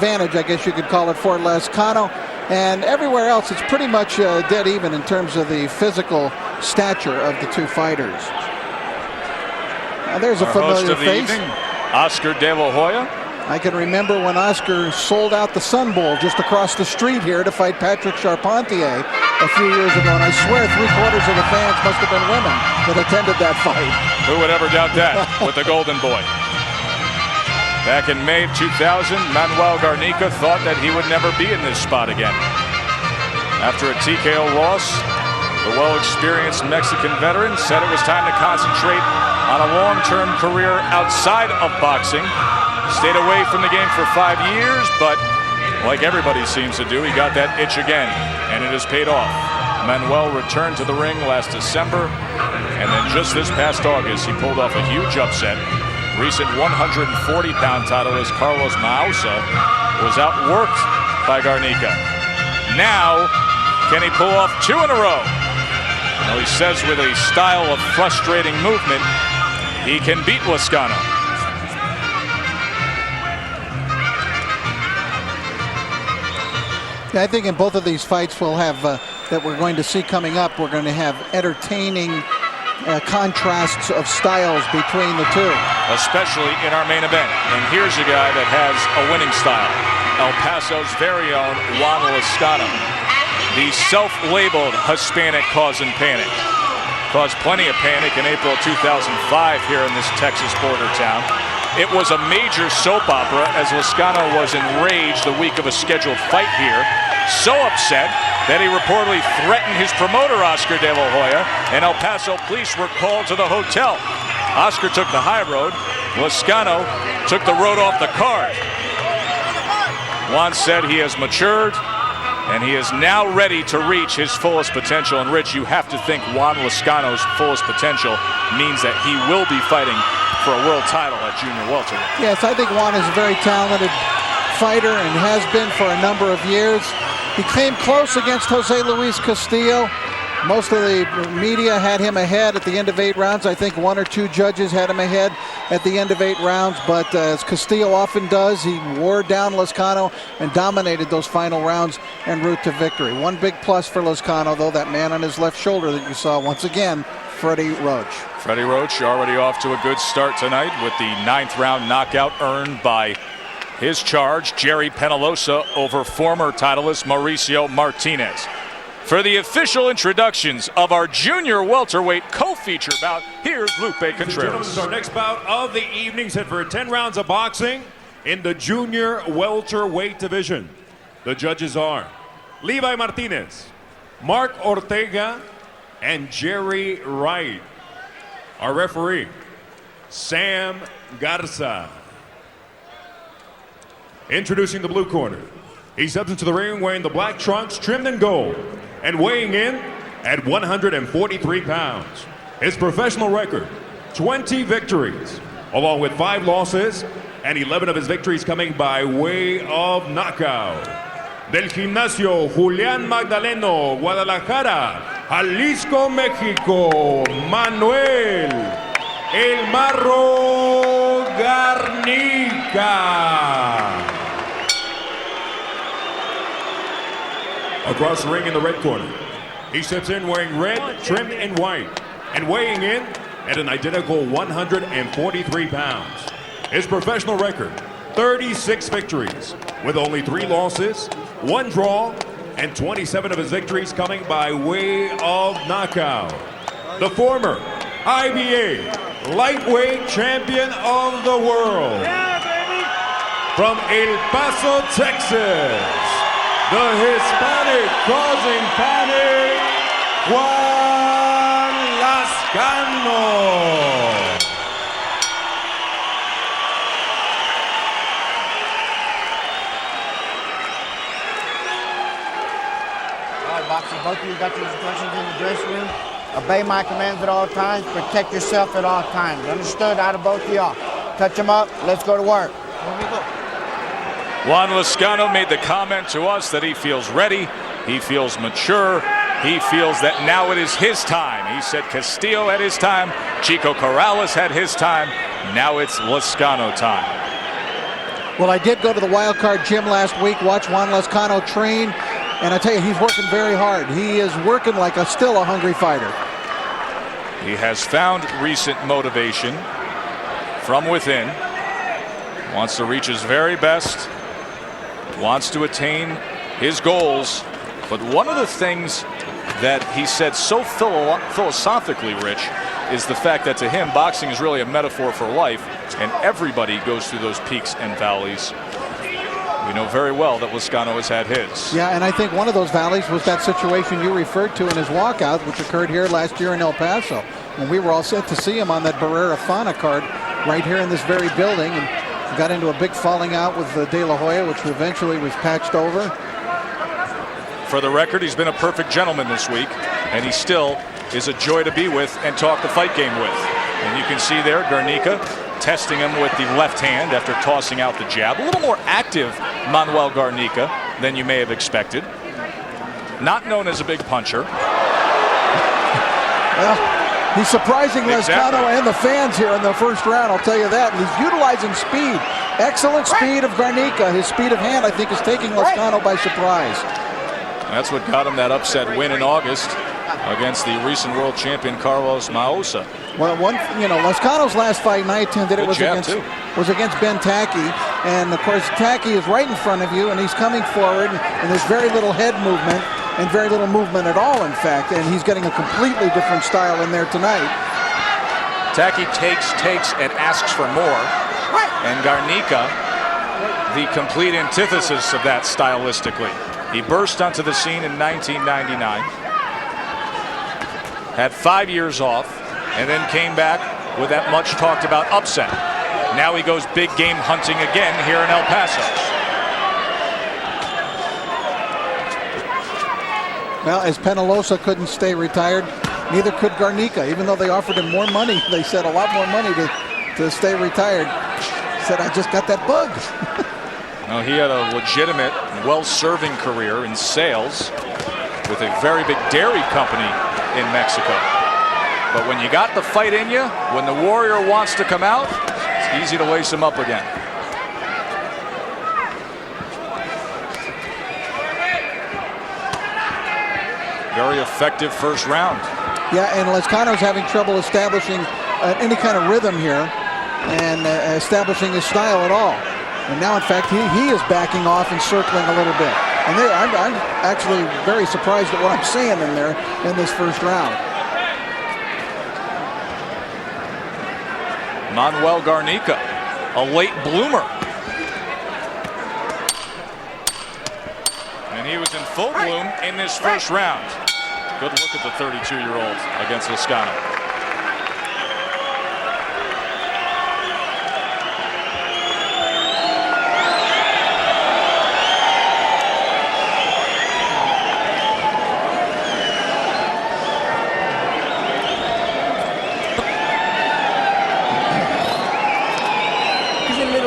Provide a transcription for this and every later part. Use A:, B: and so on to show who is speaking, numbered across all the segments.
A: advantage, I guess you could call it, for Lazcano. And everywhere else, it's pretty much dead even in terms of the physical stature of the two fighters. Now, there's a familiar face.
B: Oscar De La Hoya.
A: I can remember when Oscar sold out the Sun Bowl just across the street here to fight Patrick Charpentier a few years ago. And I swear 3/4 of the fans must have been women that attended that fight.
B: Who would ever doubt that with the Golden Boy? Back in May of 2000, Manuel Garnica thought that he would never be in this spot again. After a TKO loss, the well-experienced Mexican veteran said it was time to concentrate on a long-term career outside of boxing. Stayed away from the game for 5 years, but like everybody seems to do, he got that itch again, and it has paid off. Manuel returned to the ring last December, and then just this past August, he pulled off a huge upset. Recent 140-pound titleist Carlos Mausa was outworked by Garnica. Now, can he pull off 2 in a row? Well, he says with a style of frustrating movement, he can beat Lazcano.
A: I think in both of these fights we'll have, that we're going to see coming up, we're going to have entertaining contrasts of styles between the two.
B: Especially in our main event. And here's a guy that has a winning style. El Paso's very own Juan Lazcano. The self-labeled Hispanic Causing Panic. Caused plenty of panic in April 2005 here in this Texas border town. It was a major soap opera as Lazcano was enraged the week of a scheduled fight here. So upset that he reportedly threatened his promoter, Oscar De La Hoya, and El Paso police were called to the hotel. Oscar took the high road. Lazcano took the road off the card. Juan said he has matured, and he is now ready to reach his fullest potential. And Rich, you have to think Juan Lazcano's fullest potential means that he will be fighting for a world title at junior welterweight.
A: Yes, I think Juan is a very talented fighter and has been for a number of years. He came close against Jose Luis Castillo. Most of the media had him ahead at the end of 8 rounds. I think 1 or 2 judges had him ahead at the end of 8 rounds. But as Castillo often does, he wore down Lazcano and dominated those final rounds en route to victory. One big plus for Lazcano, though, that man on his left shoulder that you saw once again, Freddie Roach.
B: Freddie Roach already off to a good start tonight with the 9th round knockout earned by his charge, Jerry Penalosa, over former titleist Mauricio Martinez. For the official introductions of our junior welterweight co-feature bout, here's Lupe Contreras.
C: Our next bout of the evening set for 10 rounds of boxing in the junior welterweight division. The judges are Levi Martinez, Mark Ortega, and Jerry Wright. Our referee, Sam Garza. Introducing the blue corner. He steps into the ring wearing the black trunks trimmed in gold and weighing in at 143 pounds. His professional record, 20 victories, along with 5 losses, and 11 of his victories coming by way of knockout. Del Gimnasio Julián Magdaleno, Guadalajara, Jalisco, Mexico, Manuel El Marro Garnica. Across the ring in the red corner, he steps in wearing red, trimmed in white, and weighing in at an identical 143 pounds. His professional record, 36 victories, with only 3 losses, 1 draw, and 27 of his victories coming by way of knockout. The former IBA lightweight champion of the world. From El Paso, Texas, the Hispanic Causing Panic, Juan Lazcano.
D: All right, boxers, both of you got your instructions in the dressing room. Obey my commands at all times. Protect yourself at all times. Understood out of both of y'all. Touch them up. Let's go to work. Here we go.
B: Juan Lazcano made the comment to us that he feels ready, he feels mature, he feels that now it is his time. He said Castillo had his time, Chico Corrales had his time, now it's Lazcano time.
A: Well, I did go to the Wild Card gym last week, watch Juan Lazcano train, and I tell you, he's working very hard. He is working like still a hungry fighter.
B: He has found recent motivation from within. Wants to reach his very best. Wants to attain his goals. But one of the things that he said so philosophically, Rich, is the fact that to him, boxing is really a metaphor for life, and everybody goes through those peaks and valleys. We know very well that Lazcano has had his.
A: Yeah, and I think one of those valleys was that situation you referred to in his walkout, which occurred here last year in El Paso, when we were all set to see him on that Barrera Fauna card right here in this very building, and got into a big falling out with De La Hoya, which eventually was patched over.
B: For the record, he's been a perfect gentleman this week, and he still is a joy to be with and talk the fight game with. And you can see there Garnica testing him with the left hand after tossing out the jab. A little more active Manuel Garnica than you may have expected. Not known as a big puncher.
A: Well, he's surprising Lazcano and the fans here in the first round, I'll tell you that. And he's utilizing speed. Excellent speed of Garnica. His speed of hand, I think, is taking Lazcano by surprise.
B: That's what got him that upset win in August against the recent world champion Carlos Mausa.
A: Well, Lazcano's last fight I attended, it was against Ben Tacky, and of course Tacky is right in front of you, and he's coming forward, and there's very little head movement, and very little movement at all, in fact, and he's getting a completely different style in there tonight.
B: Tacky takes, and asks for more, and Garnica, the complete antithesis of that stylistically. He burst onto the scene in 1999. Had 5 years off, and then came back with that much talked about upset. Now he goes big game hunting again here in El Paso.
A: Well, as Penalosa couldn't stay retired, neither could Garnica. Even though they offered him more money, they said a lot more money to stay retired. He said, I just got that bug.
B: Now, he had a legitimate, well-serving career in sales with a very big dairy company in Mexico. But when you got the fight in you, when the warrior wants to come out, it's easy to lace him up again. Very effective first round.
A: Yeah, and Lazcano's having trouble establishing any kind of rhythm here and establishing his style at all. And now, in fact, he is backing off and circling a little bit. And I'm actually very surprised at what I'm seeing in there in this first round.
B: Manuel Garnica, a late bloomer. And he was in full bloom in this first round. Good look at the 32-year-old against Lazcano.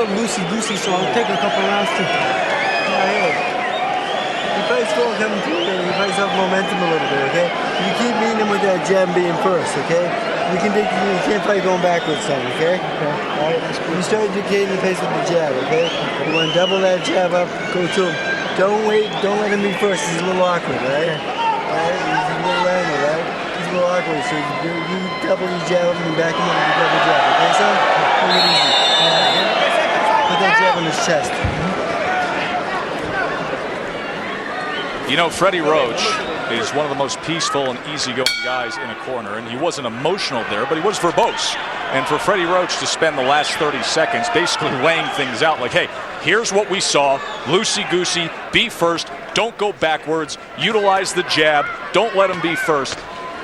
E: Loosey-goosey, so I'll take a couple rounds to He fights well coming through there. He fights up momentum a little bit, okay? You keep beating him with that jab being first, okay? You can't fight going backwards, son, okay? All right, you start dictating the pace with the jab, okay? You want to double that jab up, go to him. Don't wait, don't let him be first. He's a little awkward, right? Alright, he's a little angry, right? He's a little awkward, so you double your jab up and back him up with the double jab, okay, son? Make it easy. Put that jab on his chest.
B: You know, Freddie Roach is one of the most peaceful and easygoing guys in a corner, and he wasn't emotional there, but he was verbose. And for Freddie Roach to spend the last 30 seconds basically laying things out like, hey, here's what we saw, loosey-goosey, be first, don't go backwards, utilize the jab, don't let him be first.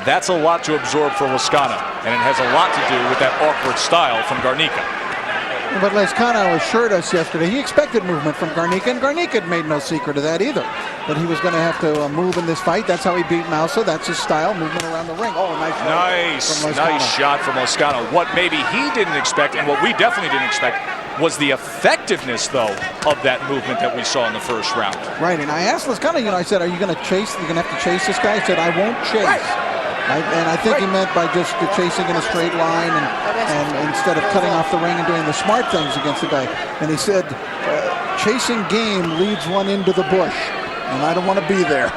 B: That's a lot to absorb for Lazcano, and it has a lot to do with that awkward style from Garnica.
A: But Lazcano assured us yesterday he expected movement from Garnica, and Garnica had made no secret of that either. That he was going to have to move in this fight. That's how he beat Mausa. That's his style, movement around the ring. Oh,
B: nice shot from Lazcano. What maybe he didn't expect, and what we definitely didn't expect, was the effectiveness, though, of that movement that we saw in the first round.
A: Right, and I asked Lazcano, I said, are you going to chase? You're going to have to chase this guy? He said, I won't chase. And I think he meant by just chasing in a straight line and instead of cutting off the ring and doing the smart things against the guy. And he said, chasing game leads one into the bush, and I don't want to be there.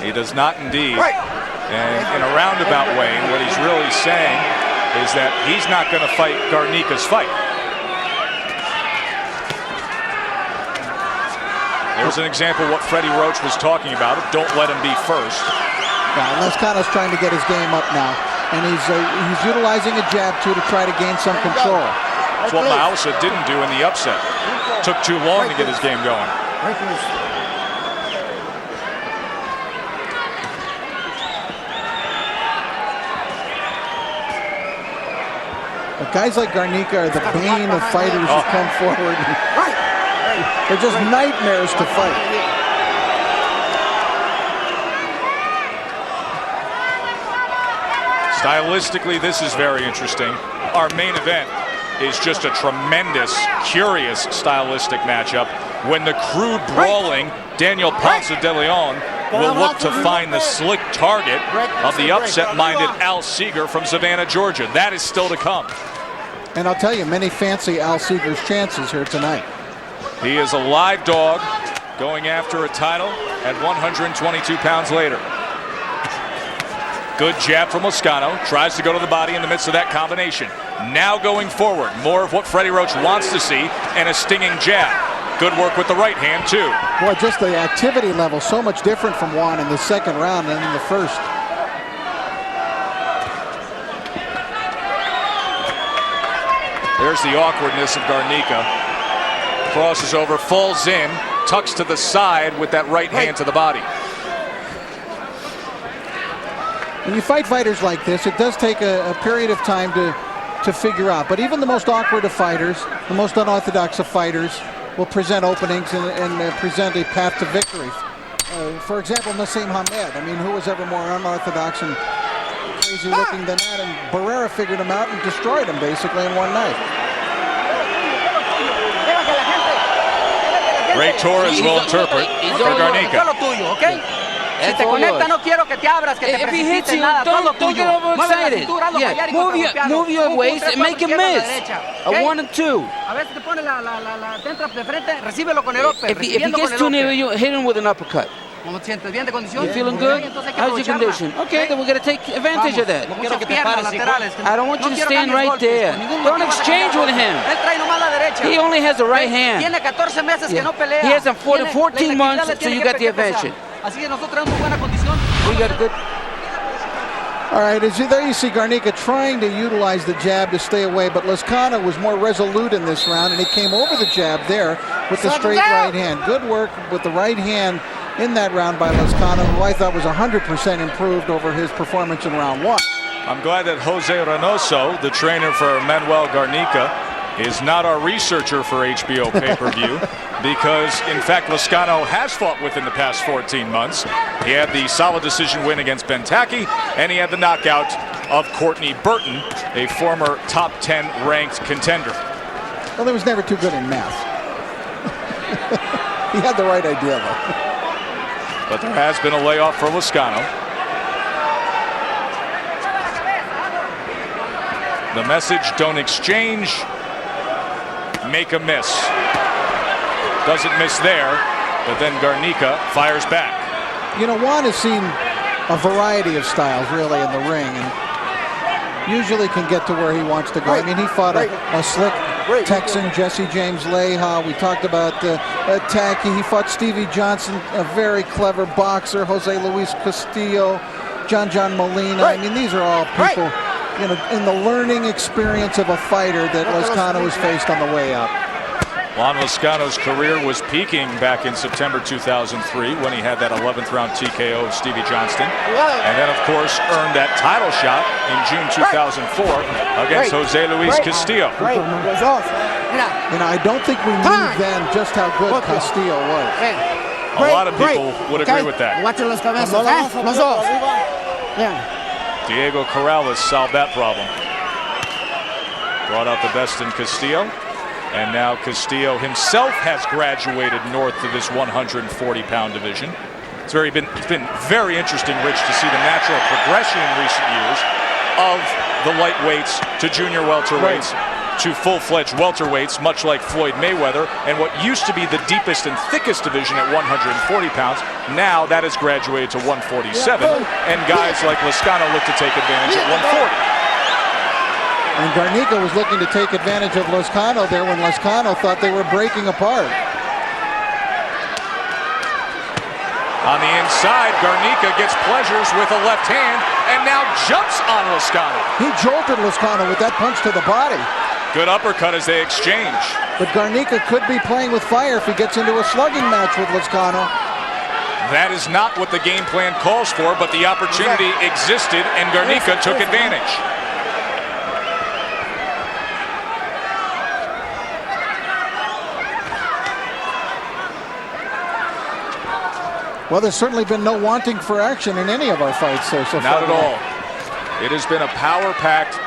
B: He does not indeed. And in a roundabout way, what he's really saying is that he's not going to fight Garnica's fight. There's an example of what Freddie Roach was talking about. Don't let him be first.
A: Yeah, Lazcano's trying to get his game up now, and he's utilizing a jab too to try to gain some control.
B: That's what Manuel didn't do in the upset. Took too long to get his game going.
A: But guys like Garnica are the bane of fighters who come forward. They're just nightmares to fight.
B: Stylistically, this is very interesting. Our main event is just a tremendous, curious stylistic matchup when the crude brawling Daniel Ponce de Leon will look to find the slick target of the upset-minded Al Seeger from Savannah, Georgia. That is still to come.
A: And I'll tell you, many fancy Al Seeger's chances here tonight.
B: He is a live dog going after a title at 122 pounds later. Good jab from Lazcano. Tries to go to the body in the midst of that combination. Now going forward, more of what Freddie Roach wants to see, and a stinging jab. Good work with the right hand, too.
A: Boy, just the activity level so much different from Juan in the second round than in the first.
B: There's the awkwardness of Garnica. Crosses over, falls in, tucks to the side with that right hand to the body.
A: When you fight fighters like this, it does take a period of time to figure out. But even the most awkward of fighters, the most unorthodox of fighters, will present openings and present a path to victory. For example, Nassim Hamed. I mean, who was ever more unorthodox and crazy looking than that? And Barrera figured him out and destroyed him basically in one night.
B: Ray Torres will interpret for Garnica.
F: Si te conecta, no quiero que te abras, que te precipites, nada, todo
G: don't get overexcited. Yeah, move your waist and make him miss. A 1 and 2.
F: A ver si te pone te entra de frente, recíbelo con el upper.
G: If he gets too near you, hit him with an uppercut.
F: ¿Cómo te sientes? ¿Bien de condición?
G: You feeling good? How's your condition? Okay, then we're going to take advantage of that. I don't want you to stand right there. Don't exchange with him. He only has the right hand. He hasn't fought in 14 months, so you got the advantage. We got a good...
A: All right, there you see Garnica trying to utilize the jab to stay away, but Lazcano was more resolute in this round, and he came over the jab there with the straight right hand. Good work with the right hand in that round by Lazcano, who I thought was 100% improved over his performance in round 1.
B: I'm glad that Jose Reynoso, the trainer for Manuel Garnica, is not our researcher for HBO pay-per-view because, in fact, Lazcano has fought within the past 14 months. He had the solid decision win against Bentaki, and he had the knockout of Courtney Burton, a former top 10 ranked contender.
A: Well, he was never too good in math. He had the right idea, though.
B: But there has been a layoff for Lazcano. The message, don't exchange, make a miss. Doesn't miss there, but then Garnica fires back.
A: You know, Juan has seen a variety of styles, really, in the ring, and usually can get to where he wants to go. I mean, he fought a slick Texan, Jesse James Leija. We talked about Tacky. He fought Stevie Johnson, a very clever boxer, Jose Luis Castillo, John Molina. I mean, these are all people, you know, in the learning experience of a fighter that Lazcano has faced on the way up.
B: Juan Lazcano's career was peaking back in September 2003 when he had that 11th round TKO of Stevie Johnston. And then, of course, earned that title shot in June 2004 against Jose Luis Castillo.
A: You know, I don't think we knew then just how good Castillo was.
B: A lot of people would agree with that. Diego Corrales solved that problem. Brought out the best in Castillo. And now Castillo himself has graduated north of his 140-pound division. It's been very interesting, Rich, to see the natural progression in recent years of the lightweights to junior welterweights to full-fledged welterweights, much like Floyd Mayweather, and what used to be the deepest and thickest division at 140 pounds, now that has graduated to 147, and guys like Lazcano look to take advantage at 140.
A: And Garnica was looking to take advantage of Lazcano there when Lazcano thought they were breaking apart.
B: On the inside, Garnica gets pleasures with a left hand and now jumps on Lazcano.
A: He jolted Lazcano with that punch to the body.
B: Good uppercut as they exchange.
A: But Garnica could be playing with fire if he gets into a slugging match with Lazcano.
B: That is not what the game plan calls for, but the opportunity existed and Garnica took advantage.
A: Well, there's certainly been no wanting for action in any of our fights so far.
B: Not at all. It has been a power-packed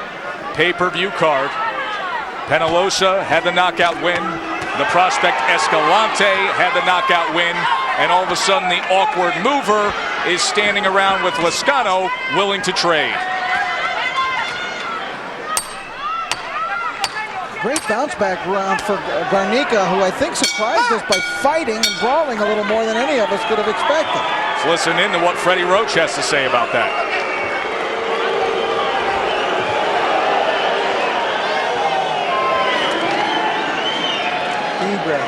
B: pay-per-view card. Penalosa had the knockout win. The prospect Escalante had the knockout win. And all of a sudden, the awkward mover is standing around with Lazcano willing to trade.
A: Great bounce back round for Garnica, who I think surprised us by fighting and brawling a little more than any of us could have expected.
B: Let's listen in to what Freddie Roach has to say about that.
E: Deep breath.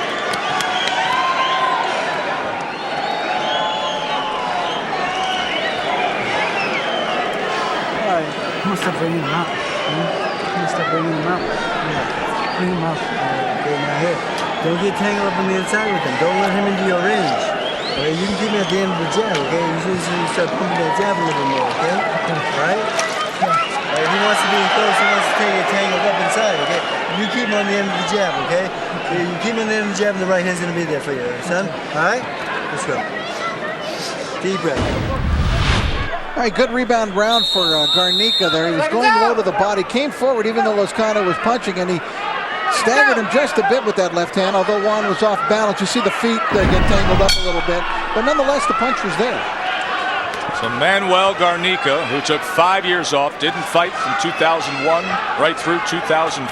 E: All right. I'm gonna start bringing him out. Bring him out. Go in my head. Don't get tangled up on the inside with him. Don't let him into your range. Okay, you can keep him at the end of the jab, okay? You should start pumping that jab a little more, okay? Alright? If he wants to be close, he wants to take it tangled up inside, okay? You keep him on the end of the jab, okay? You keep him on the end of the jab and the right hand's gonna be there for you, son. Alright? Let's go. Deep breath.
A: All right, good rebound round for Garnica there. He was going low to the body, came forward even though Lazcano was punching, and he staggered him just a bit with that left hand, although Juan was off balance. You see the feet get tangled up a little bit, but nonetheless, the punch was there.
B: So Manuel Garnica, who took 5 years off, didn't fight from 2001 right through 2004.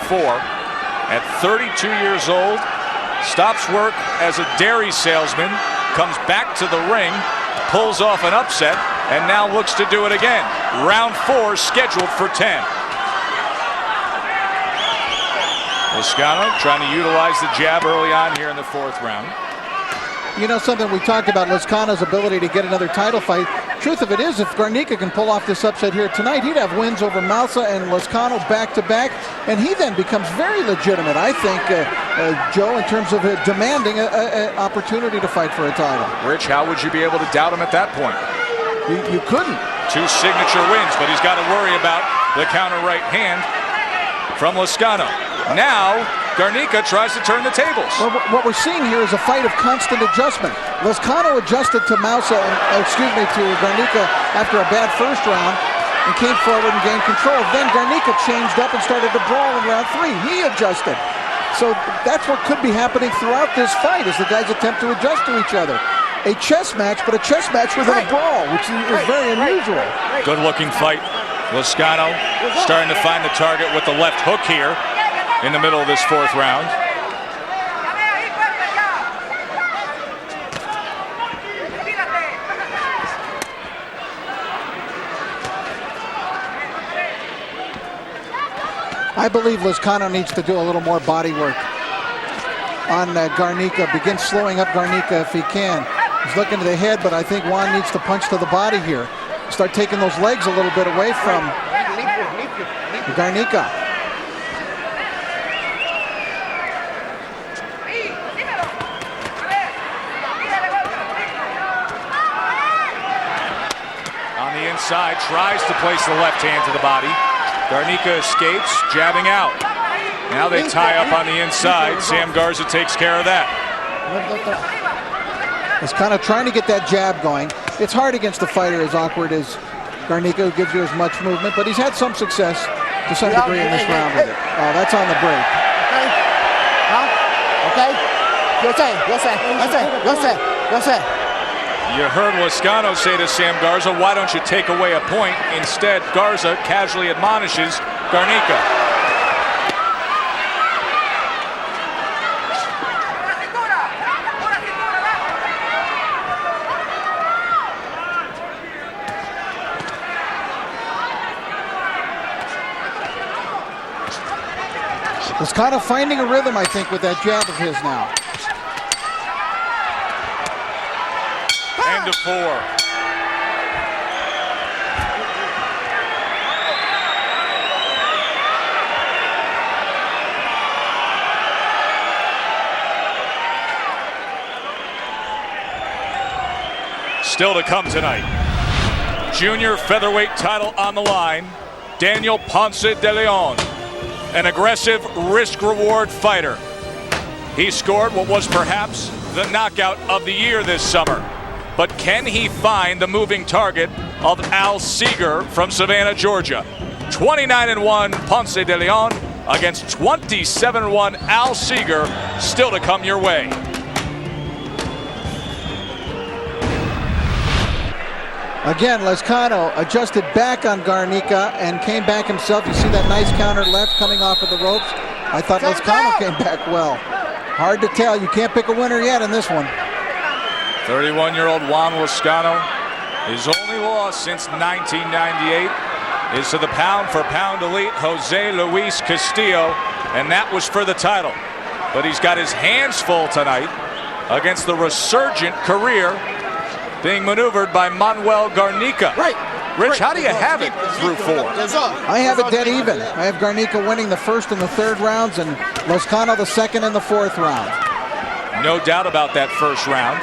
B: At 32 years old, stops work as a dairy salesman, comes back to the ring, pulls off an upset, and now looks to do it again. Round 4 scheduled for 10. Lazcano trying to utilize the jab early on here in the 4th round.
A: You know something, we talked about Lazcano's ability to get another title fight. Truth of it is, if Garnica can pull off this upset here tonight, he'd have wins over Malsa and Lazcano back-to-back, and he then becomes very legitimate, I think, Joe, in terms of demanding an opportunity to fight for a title.
B: Rich, how would you be able to doubt him at that point?
A: You couldn't.
B: 2 signature wins, but he's got to worry about the counter right hand from Lazcano. Now, Garnica tries to turn the tables.
A: Well, what we're seeing here is a fight of constant adjustment. Lazcano adjusted to to Garnica after a bad first round and came forward and gained control. Then Garnica changed up and started to brawl in round 3. He adjusted. So that's what could be happening throughout this fight as the guys attempt to adjust to each other. A chess match, but a chess match within a brawl, which is very unusual.
B: Good looking fight. Lazcano starting to find the target with the left hook here in the middle of this 4th round.
A: I believe Lazcano needs to do a little more body work on Garnica. Begin slowing up Garnica if he can. He's looking to the head, but I think Juan needs to punch to the body here. Start taking those legs a little bit away from Garnica.
B: On the inside, tries to place the left hand to the body. Garnica escapes, jabbing out. Now they tie up on the inside. Sam Garza takes care of that.
A: He's kind of trying to get that jab going. It's hard against a fighter as awkward as Garnica, who gives you as much movement, but he's had some success to some degree in this round with it. Oh, that's on the break.
D: Okay? Yo sé.
B: You heard Lazcano say to Sam Garza, why don't you take away a point? Instead, Garza casually admonishes Garnica.
A: Lazcano finding a rhythm, I think, with that jab of his now.
B: End of 4. Still to come tonight. Junior featherweight title on the line. Daniel Ponce de Leon, an aggressive risk-reward fighter. He scored what was perhaps the knockout of the year this summer. But can he find the moving target of Al Seeger from Savannah, Georgia? 29-1 Ponce de Leon against 27-1 Al Seeger, still to come your way.
A: Again, Lazcano adjusted back on Garnica and came back himself. You see that nice counter left coming off of the ropes. I thought Lazcano came back well. Hard to tell. You can't pick a winner yet in this one.
B: 31-year-old Juan Lazcano, his only loss since 1998 is to the pound-for-pound elite Jose Luis Castillo, and that was for the title. But he's got his hands full tonight against the resurgent career being maneuvered by Manuel Garnica. Rich, how do you have it through 4?
A: I have it dead even. I have Garnica winning the first and the third rounds and Lazcano the second and the fourth round.
B: No doubt about that first round,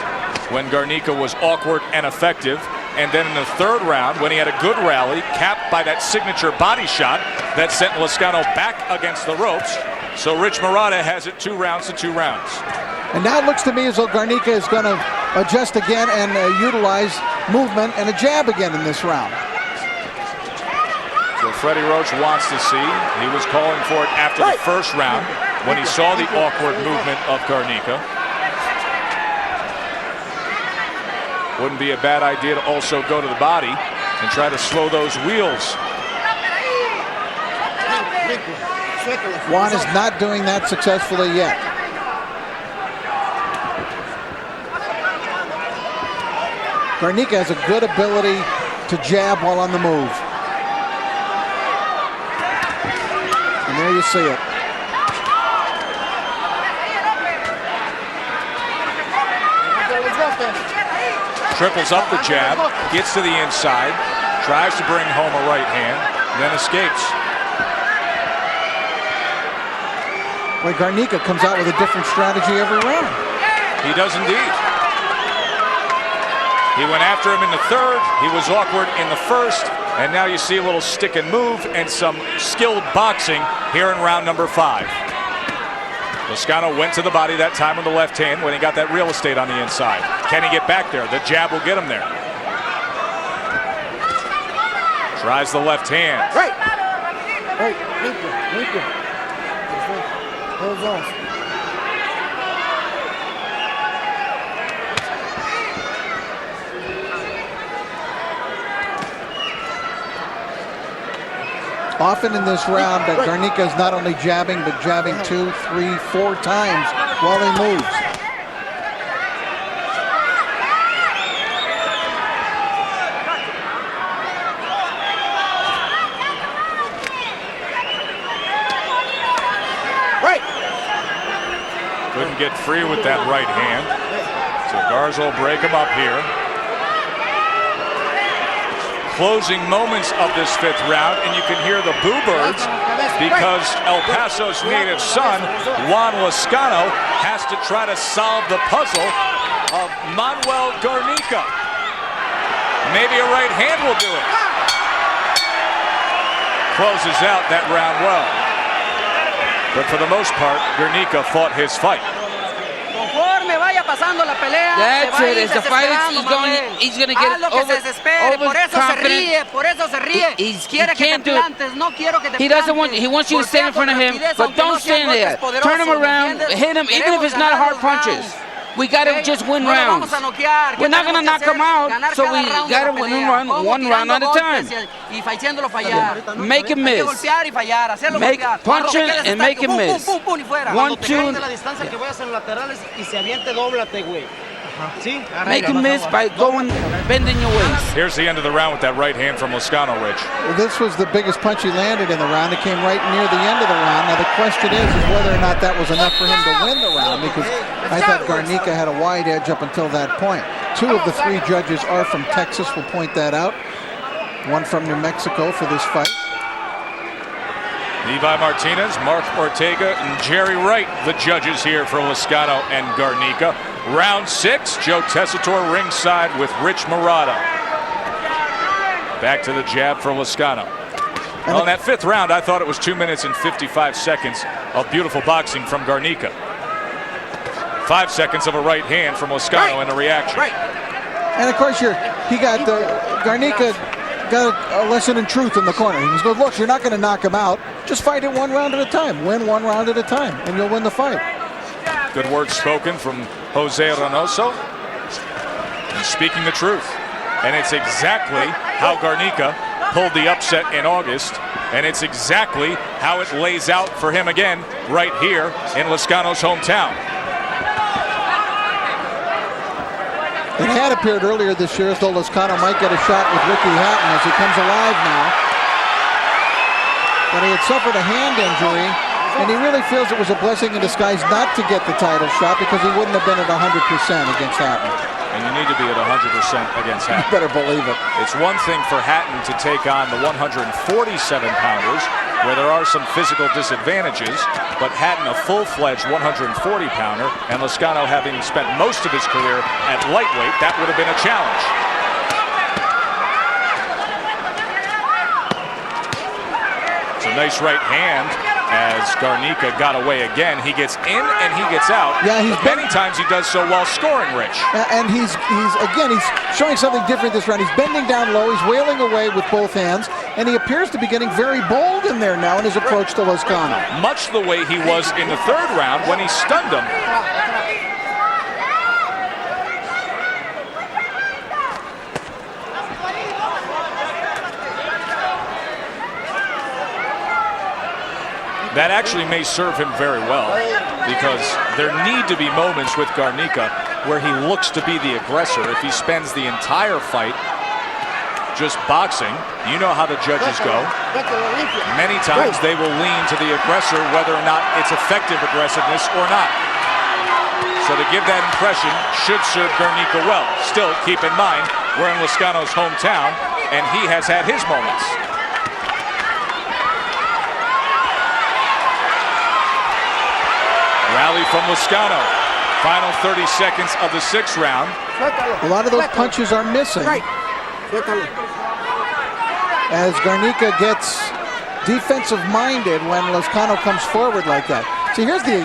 B: when Garnica was awkward and effective. And then in the third round, when he had a good rally, capped by that signature body shot that sent Lazcano back against the ropes. So Rich Murata has it 2 rounds to 2 rounds.
A: And now it looks to me as though Garnica is going to adjust again and utilize movement and a jab again in this round.
B: So Freddie Roach wants to see. He was calling for it after the first round when he saw the awkward movement of Garnica. Wouldn't be a bad idea to also go to the body and try to slow those wheels.
A: Juan is not doing that successfully yet. Garnica has a good ability to jab while on the move. And there you see it.
B: Triples up the jab, gets to the inside, tries to bring home a right hand, then escapes.
A: Well, Garnica comes out with a different strategy every round.
B: He does indeed. He went after him in the third, he was awkward in the first, and now you see a little stick and move and some skilled boxing here in round number 5. Lazcano went to the body that time with the left hand when he got that real estate on the inside. Can he get back there? The jab will get him there. Tries the left hand.
A: Often in this round, Garnica is not only jabbing, but jabbing 2, 3, 4 times while he moves.
B: Couldn't get free with that right hand. So Garza will break him up here. Closing moments of this 5th round, and you can hear the boo birds because El Paso's native son, Juan Lazcano, has to try to solve the puzzle of Manuel Garnica. Maybe a right hand will do it. Closes out that round well. But for the most part, Garnica fought his fight.
G: That's it. As the fight he's going to get overconfident. He can't do it. He doesn't want. He wants you to stand in front of him, but don't stand there. Turn him around, hit him, even if it's not hard punches. We got to just win rounds. We're not going to knock him out, so we got to win one round at a time. Make him miss. Punch him and make him miss. 1, 2. Make him miss by bending your waist.
B: Here's the end of the round with that right hand from Lazcano, Rich.
A: Well, this was the biggest punch he landed in the round. It came right near the end of the round. Now the question is whether or not that was enough for him to win the round, because I thought Garnica had a wide edge up until that point. 2 of the 3 judges are from Texas, we'll point that out. 1 from New Mexico for this fight.
B: Levi Martinez, Mark Ortega, and Jerry Wright, the judges here for Lazcano and Garnica. Round 6, Joe Tessitore ringside with Rich Murata. Back to the jab for Lazcano. Well, in that 5th round, I thought it was 2 minutes and 55 seconds of beautiful boxing from Garnica. 5 seconds of a right hand from Lazcano in a reaction.
A: And of course, Garnica got a lesson in truth in the corner. He goes, look, you're not going to knock him out. Just fight it 1 round at a time. Win 1 round at a time, and you'll win the fight.
B: Good words spoken from Jose Reynoso. He's speaking the truth. And it's exactly how Garnica pulled the upset in August. And it's exactly how it lays out for him again right here in Lazcano's hometown.
A: It had appeared earlier this year as though Lazcano might get a shot with Ricky Hatton as he comes alive now. But he had suffered a hand injury, and he really feels it was a blessing in disguise not to get the title shot, because he wouldn't have been at 100% against Hatton.
B: And you need to be at 100% against Hatton.
A: You better believe it.
B: It's one thing for Hatton to take on the 147-pounders, where there are some physical disadvantages, but Hatton a full-fledged 140-pounder, and Lazcano having spent most of his career at lightweight, that would have been a challenge. It's a nice right hand as Garnica got away again. He gets in and he gets out.
A: Yeah,
B: many times he does so while scoring, Rich.
A: And he's showing something different this round. He's bending down low, he's wailing away with both hands, and he appears to be getting very bold in there now in his approach to Lazcano.
B: Much the way he was in the 3rd round when he stunned him. That actually may serve him very well, because there need to be moments with Garnica where he looks to be the aggressor. If he spends the entire fight just boxing, you know how the judges go. Many times they will lean to the aggressor, whether or not it's effective aggressiveness or not. So to give that impression should serve Garnica well. Still, keep in mind, we're in Lazcano's hometown, and he has had his moments. Rally from Lazcano. Final 30 seconds of the 6th round.
A: A lot of those punches are missing. As Garnica gets defensive-minded when Lazcano comes forward like that. See, here's the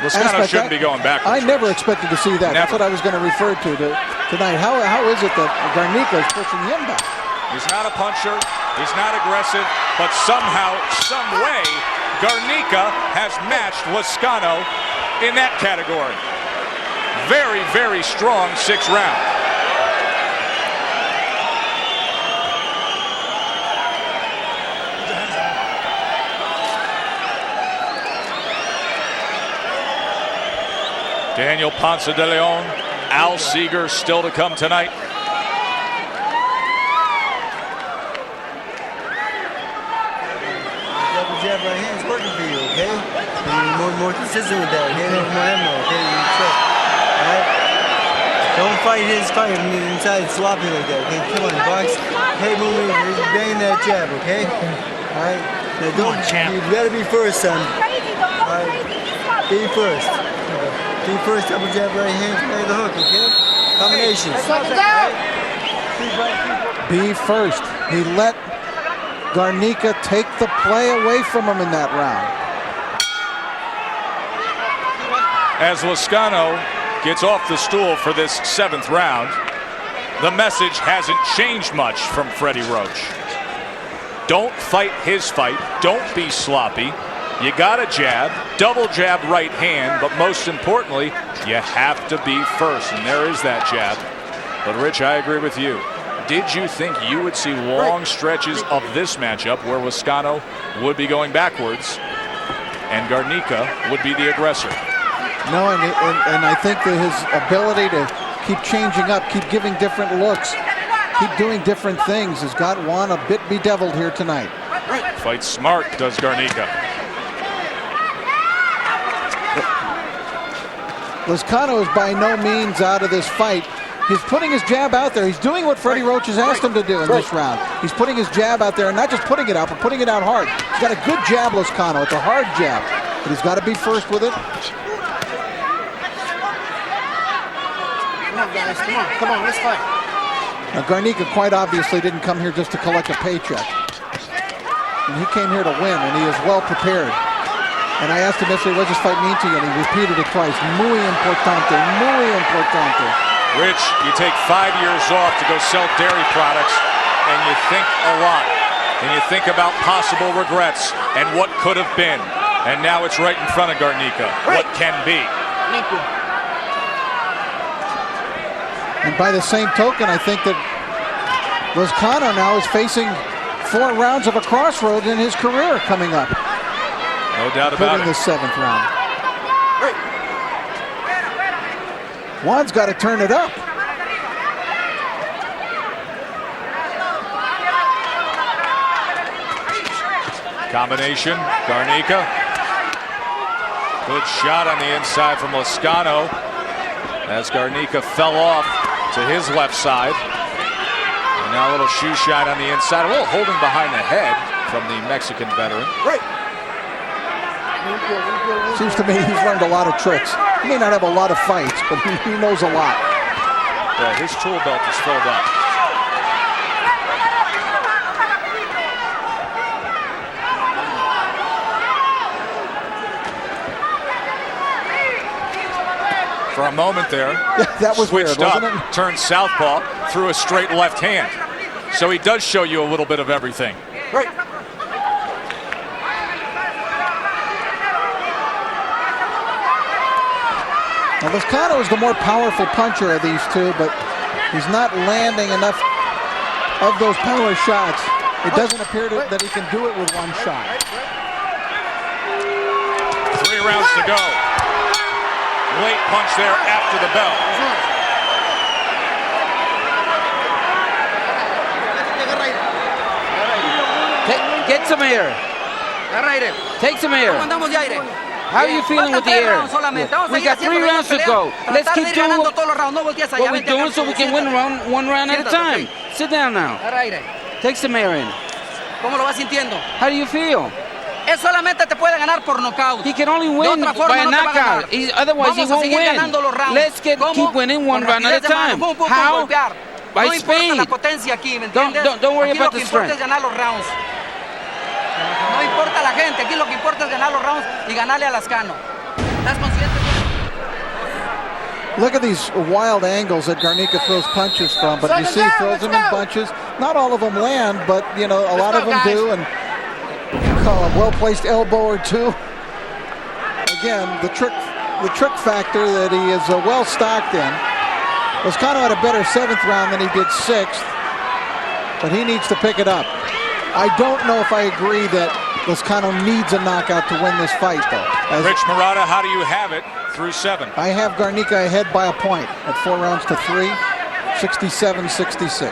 B: Lazcano shouldn't be going backwards.
A: I never expected to see that.
B: Never.
A: That's what I was going to refer to tonight. How is it that Garnica is pushing him back?
B: He's not a puncher. He's not aggressive. But somehow, some way, Garnica has matched Lazcano in that category. Very, very strong 6th round. Daniel Ponce de Leon, Al Seeger still to come tonight.
E: Jab right hand's working for you, okay? And more consistent with that, okay? More ammo, okay? Alright? Don't fight his fight inside sloppy like that, okay? Come on, box. Hey, moving, bang that jab, okay? Alright? Now don't, you gotta be first, son. Alright? Be first. Be first, double jab right hand, play the hook, okay? Combinations.
A: Be first. He let Garnica take the play away from him in that round.
B: As Lazcano gets off the stool for this 7th round, the message hasn't changed much from Freddie Roach. Don't fight his fight. Don't be sloppy. You got a jab, double jab right hand, but most importantly, you have to be first, and there is that jab. But Rich, I agree with you. Did you think you would see long stretches of this matchup where Lazcano would be going backwards and Garnica would be the aggressor?
A: No, and I think that his ability to keep changing up, keep giving different looks, keep doing different things has got Juan a bit bedeviled here tonight.
B: Fight smart, does Garnica.
A: Lazcano is by no means out of this fight. He's putting his jab out there. He's doing what Freddie Roach has asked him to do in this round. He's putting his jab out there, and not just putting it out, but putting it out hard. He's got a good jab, Lazcano. It's a hard jab, but he's got to be first with it.
D: Come on, guys. Come on, let's fight.
A: Now, Garnica quite obviously didn't come here just to collect a paycheck. And he came here to win, and he is well prepared. And I asked him yesterday, what does this fight mean to you? And he repeated it twice. Muy importante, muy importante.
B: Rich, you take 5 years off to go sell dairy products, and you think a lot. And you think about possible regrets and what could have been. And now it's right in front of Garnica. What can be.
D: Thank you.
A: And by the same token, I think that Lazcano now is facing 4 rounds of a crossroads in his career coming up.
B: No doubt about it.
A: Including the 7th round. Juan's got to turn it up.
B: Combination, Garnica. Good shot on the inside from Lazcano as Garnica fell off to his left side. And now a little shoe shine on the inside, a little holding behind the head from the Mexican veteran.
A: Seems to me he's learned a lot of tricks. He may not have a lot of fights, but he knows a lot.
B: Yeah, his tool belt is filled up. For a moment there,
A: that was
B: switched
A: weird,
B: up,
A: wasn't it?
B: turned southpaw, threw a straight left hand. So he does show you a little bit of everything.
A: Now, Lazcano is the more powerful puncher of these two, but he's not landing enough of those power shots. It doesn't appear that he can do it with one shot.
B: 3 rounds to go. Late punch there after the bell.
G: Get some air. Take some air. How are you feeling with the air? We got 3 rounds to go. Let's keep doing what we're doing so we can win one round at a time. Sit down now. Take some air in. How do you feel?
F: Él solamente te puede ganar por nocaut.
G: He can only win by a knockout. Otherwise, he won't win. Let's keep winning one round at a time. How? By speed. Don't worry about the strength.
F: No importa la gente, aquí lo que importa es ganar los rounds y ganarle a Lazcano. ¿Estás consciente?
A: Look at these wild angles that Garnica throws punches from, but you see he throws them in bunches. Not all of them land, but you know a lot of them do, and a well-placed elbow or two. Again, the trick factor that he is well stocked in. Lazcano had a better 7th round than he did 6th, but he needs to pick it up. I don't know if I agree that Lazcano needs a knockout to win this fight, though.
B: Rich Murata, how do you have it through 7?
A: I have Garnica ahead by a point at 4 rounds to 3, 67-66.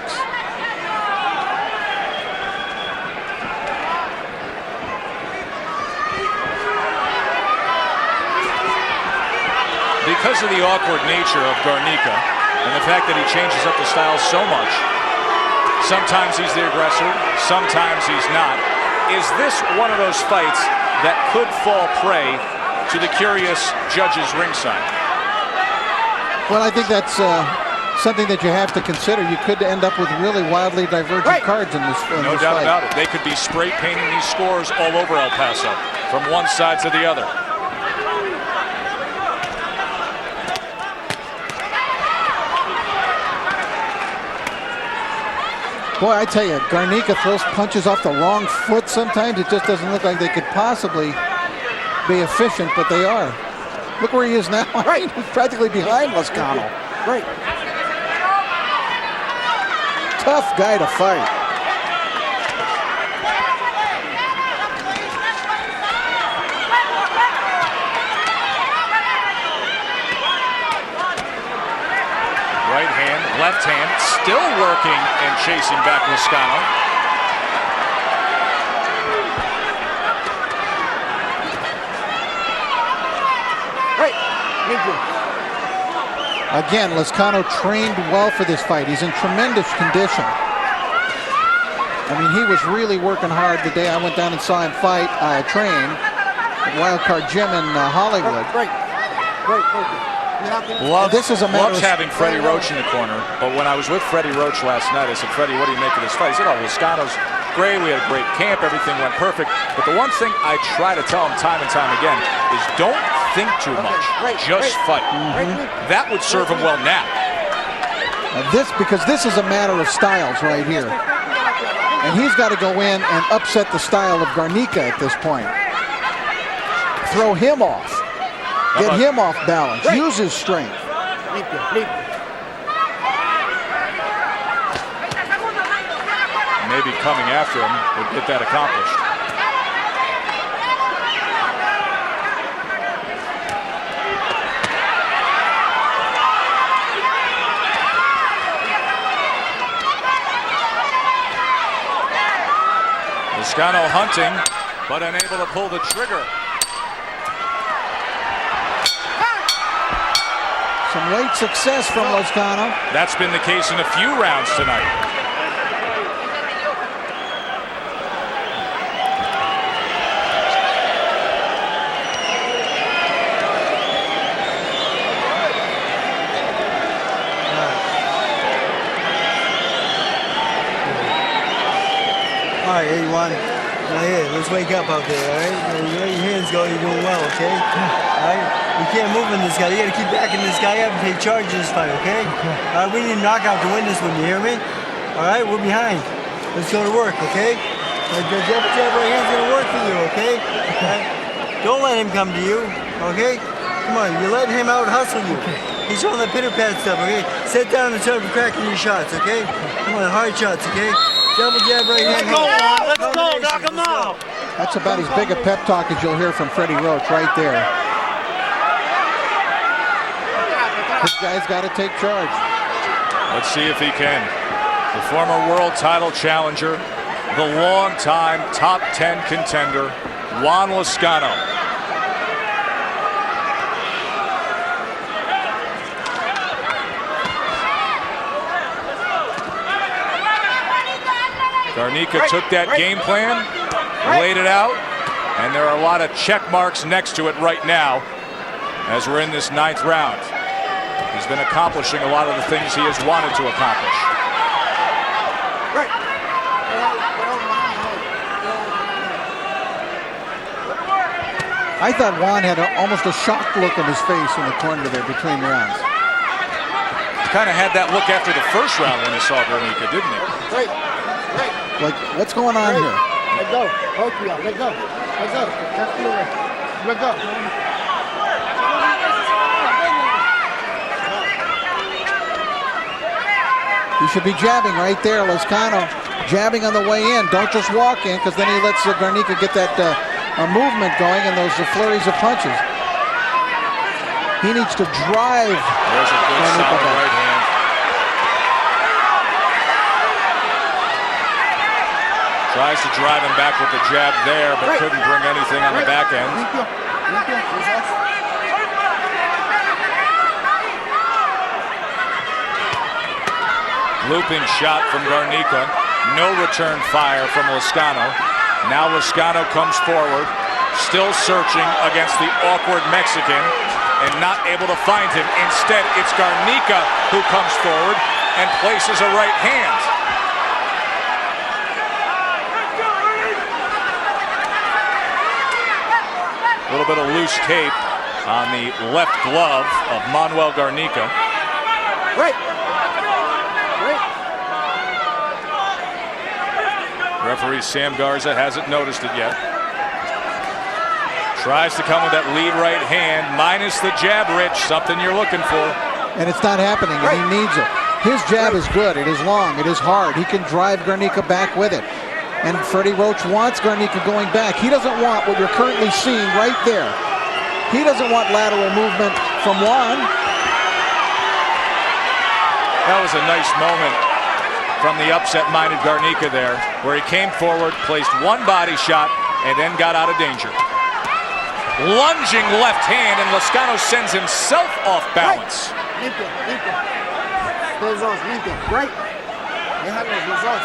B: Because of the awkward nature of Garnica and the fact that he changes up the style so much, sometimes he's the aggressor, sometimes he's not. Is this one of those fights that could fall prey to the curious judges ringside?
A: Well, I think that's something that you have to consider. You could end up with really wildly divergent cards in this fight.
B: No doubt about it. They could be spray painting these scores all over El Paso, from one side to the other.
A: Boy, I tell you, Garnica throws punches off the wrong foot sometimes. It just doesn't look like they could possibly be efficient, but they are. Look where he is now. Right. He's practically behind Lazcano.
D: Right.
A: Tough guy to fight.
B: Right hand, left hand, still working and chasing back Lazcano.
D: Right.
A: Again, Lazcano trained well for this fight. He's in tremendous condition. I mean, he was really working hard the day I went down and saw him fight, train at Wildcard Gym in Hollywood.
D: Right.
B: Loves having Freddie Roach in the corner, but when I was with Freddie Roach last night, I said, Freddie, what do you make of this fight? He said, oh, Lazcano's great. We had a great camp. Everything went perfect. But the one thing I try to tell him time and time again is don't think too much. Just fight. That would serve him well now.
A: Because this is a matter of styles right here. And he's got to go in and upset the style of Garnica at this point. Throw him off. Get him off balance. Use his strength.
B: Maybe coming after him would get that accomplished. Lazcano hunting, but unable to pull the trigger.
A: Some late success from Lazcano.
B: That's been the case in a few rounds tonight.
E: All right, 81. Now here, let's wake up out there, all right? You let your hands go, you're doing well, okay? All right? You can't move in this guy. You got to keep backing this guy up and take charge of this fight, okay? All right, we need a knockout to win this one, you hear me? All right, we're behind. Let's go to work, okay? The jab right hand's going to work for you, okay? All right? Don't let him come to you, okay? Come on, you're letting him out-hustle you. He's showing that pitter-pat stuff, okay? Sit down and start cracking your shots, okay? Come on, hard shots, okay? Double jab right hand.
H: Let's go, knock him out.
A: That's about as big a pep talk as you'll hear from Freddie Roach right there. This guy's got to take charge.
B: Let's see if he can. The former world title challenger, the long-time top 10 contender, Juan Lazcano. Garnica took that game plan, laid it out, and there are a lot of check marks next to it right now as we're in this 9th round. He's been accomplishing a lot of the things he has wanted to accomplish.
A: I thought Juan had almost a shocked look on his face in the corner there between rounds.
B: Kind of had that look after the first round when he saw Garnica, didn't he?
A: Like, what's going on here?
D: Let go. Both of y'all. Let go. Let go. That's the way. Let go.
A: You should be jabbing right there, Lazcano. Jabbing on the way in. Don't just walk in, because then he lets Garnica get that movement going and those flurries of punches. He needs to drive.
B: There's a good solid right hand. Tries to drive him back with the jab there, but couldn't bring anything on the back end. Looping shot from Garnica. No return fire from Lazcano. Now Lazcano comes forward, still searching against the awkward Mexican and not able to find him. Instead, it's Garnica who comes forward and places a right hand. A little bit of loose tape on the left glove of Manuel Garnica. Referee Sam Garza hasn't noticed it yet. Tries to come with that lead right hand, minus the jab, Rich, something you're looking for.
A: And it's not happening, and he needs it. His jab is good. It is long. It is hard. He can drive Garnica back with it. And Freddie Roach wants Garnica going back. He doesn't want what you're currently seeing right there. He doesn't want lateral movement from Juan.
B: That was a nice moment from the upset-minded Garnica there, where he came forward, placed one body shot, and then got out of danger. Lunging left hand, and Lazcano sends himself off balance.
D: Limpio, limpio. Those dos, limpio. Right. Déjalos los dos.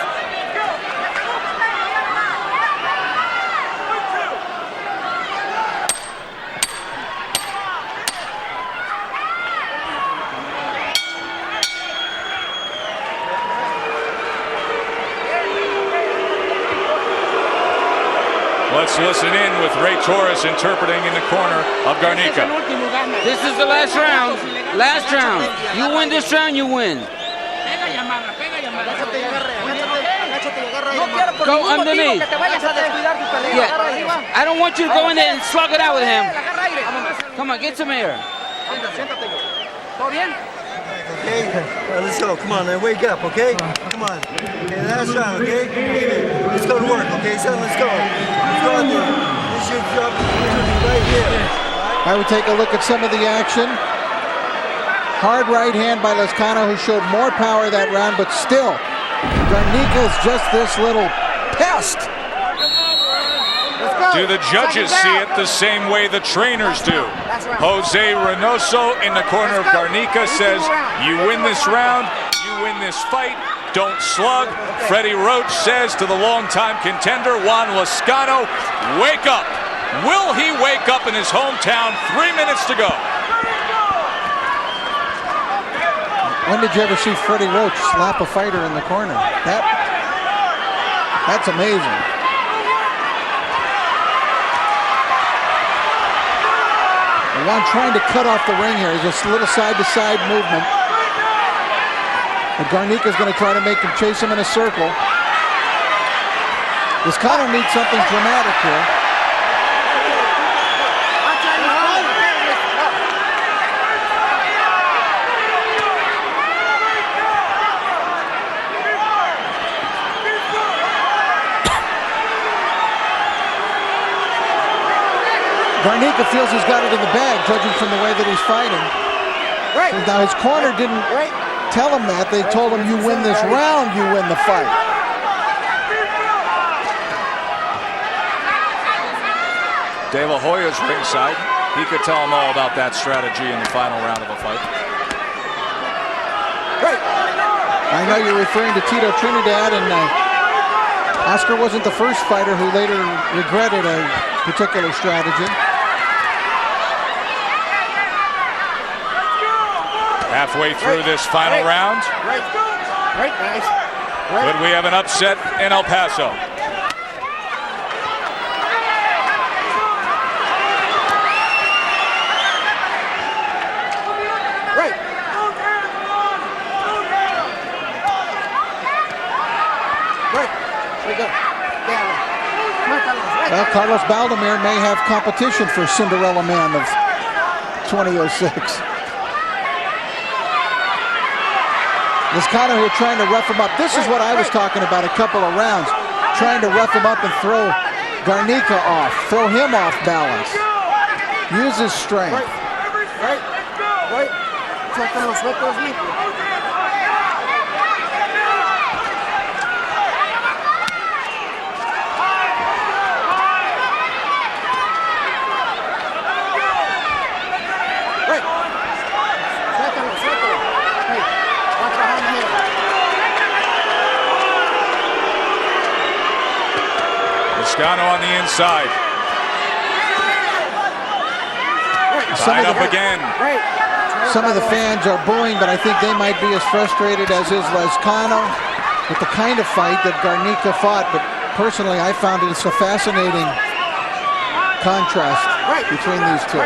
B: Let's listen in with Ray Torres interpreting in the corner of Garnica.
G: This is the last round. Last round. You win this round, you win. Go underneath. Yeah. I don't want you to go in there and slug it out with him. Come on, get some air.
E: Okay, let's go. Come on, man. Wake up, okay? Come on. Okay, last round, okay? Let's go to work, okay, son? Let's go. Let's go out there. This is your job right here.
A: I would take a look at some of the action. Hard right hand by Lazcano, who showed more power that round, but still, Garnica is just this little pest.
B: Do the judges see it the same way the trainers do? Jose Reynoso in the corner of Garnica says, you win this round, you win this fight, don't slug. Freddie Roach says to the longtime contender, Juan Lazcano, wake up. Will he wake up in his hometown? 3 minutes to go.
A: When did you ever see Freddie Roach slap a fighter in the corner? That's amazing. Juan trying to cut off the ring here. Just a little side-to-side movement. And Garnica's going to try to make him chase him in a circle. Lazcano needs something dramatic here. Garnica feels he's got it in the bag, judging from the way that he's fighting.
D: Right.
A: Now his corner didn't tell him that. They told him, you win this round, you win the fight.
B: De La Hoya's ringside. He could tell him all about that strategy in the final round of a fight.
A: Right. I know you're referring to Tito Trinidad, and Oscar wasn't the first fighter who later regretted a particular strategy.
B: Halfway through this final round.
D: Right, guys.
B: Could we have an upset in El Paso?
D: Right. Right. We go.
A: Well, Carlos Baldomir may have competition for Cinderella Man of 2006. Lazcano here trying to rough him up. This is what I was talking about a couple of rounds. Trying to rough him up and throw Garnica off. Throw him off balance. Use his strength.
D: Right.
B: Lazcano on the inside. Tied up again.
A: Some of the fans are booing, but I think they might be as frustrated as is Lazcano with the kind of fight that Garnica fought. But personally, I found it a fascinating contrast between these two.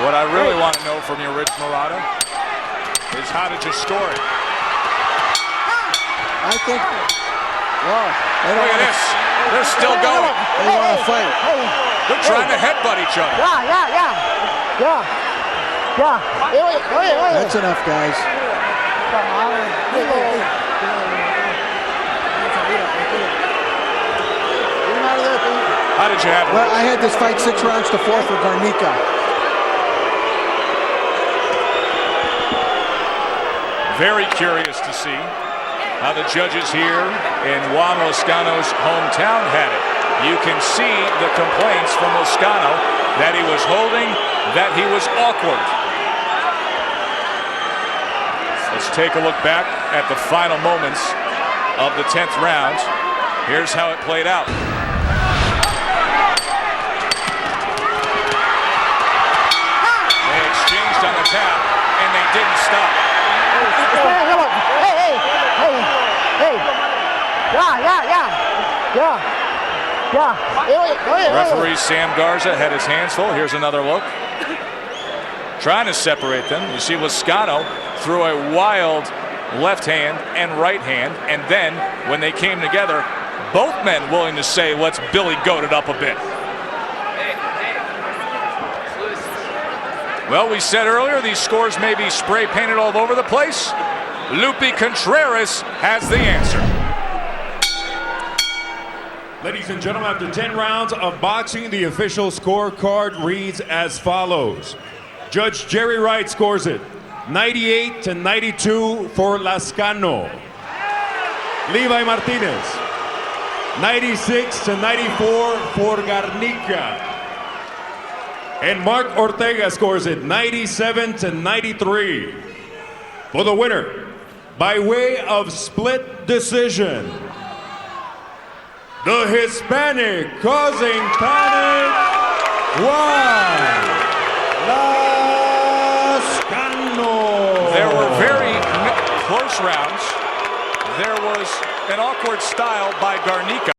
B: What I really want to know from you, Rich Murata, is how did you score it?
A: I think,
B: Look at this. They're still going.
A: They want to fight.
B: They're trying to headbutt each other.
A: That's enough, guys.
B: How did you have it?
A: Well, I had this fight 6 rounds to 4 for Garnica.
B: Very curious to see how the judges here in Juan Lazcano's hometown had it. You can see the complaints from Lazcano that he was holding, that he was awkward. Let's take a look back at the final moments of the 10th round. Here's how it played out. They exchanged on the tap, and they didn't stop. Referee Sam Garza had his hands full. Here's another look. Trying to separate them. You see Lazcano threw a wild left hand and right hand, and then when they came together, both men willing to say, let's Billy goat it up a bit. Well, we said earlier, these scores may be spray painted all over the place. Lupe Contreras has the answer.
C: Ladies and gentlemen, after 10 rounds of boxing, the official scorecard reads as follows. Judge Jerry Wright scores it 98-92 for Lazcano. Levi Martinez, 96-94 for Garnica. And Mark Ortega scores it 97-93. For the winner, by way of split decision, the Hispanic Causing Panic, Juan Lazcano.
B: There were very close rounds. There was an awkward style by Garnica.